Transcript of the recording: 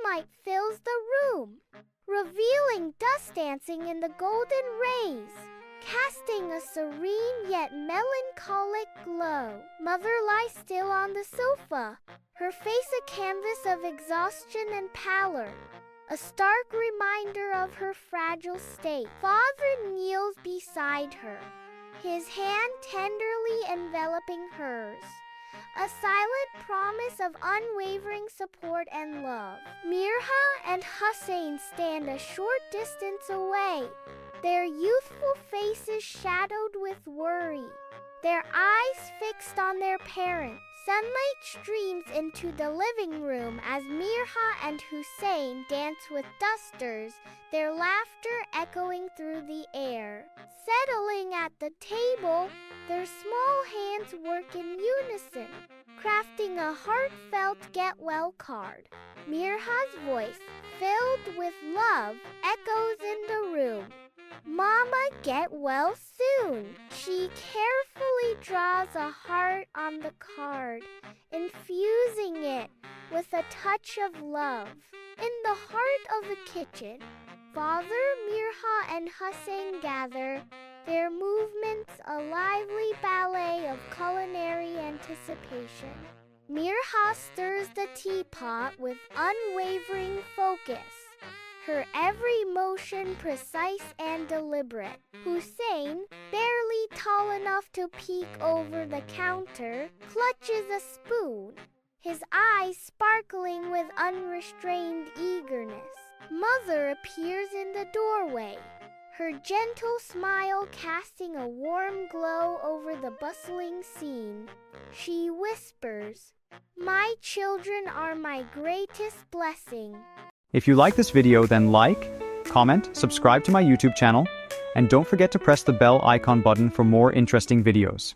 sunlight fills the room, revealing dust dancing in the golden rays, casting a serene yet melancholic glow. Mother lies still on the sofa, her face a canvas of exhaustion and pallor, a stark reminder of her fragile state. Father kneels beside her, his hand tenderly enveloping hers, a silent promise of unwavering support and love. Mirha and Hussein stand a short distance away, their youthful faces shadowed with worry, their eyes fixed on their parent. Sunlight streams into the living room as Mirha and Hussein dance with dusters, their laughter echoing through the air. Settling at the table, their small hands work in unison, crafting a heartfelt get well card. Mirha's voice, filled with love, echoes in the room. Mama, get well soon. She carefully draws a heart on the card, infusing it with a touch of love. In the heart of the kitchen, Father, Mirha, and Hussein gather, their movements a lively ballet of culinary anticipation. Mirha stirs the teapot with unwavering focus, her every motion precise and deliberate. Hussein, barely tall enough to peek over the counter, clutches a spoon, his eyes sparkling with unrestrained eagerness. Mother appears in the doorway, her gentle smile casting a warm glow over the bustling scene. She whispers, "My children are my greatest blessing." If you like this video, then like, comment, subscribe to my YouTube channel, and don't forget to press the bell icon button for more interesting videos.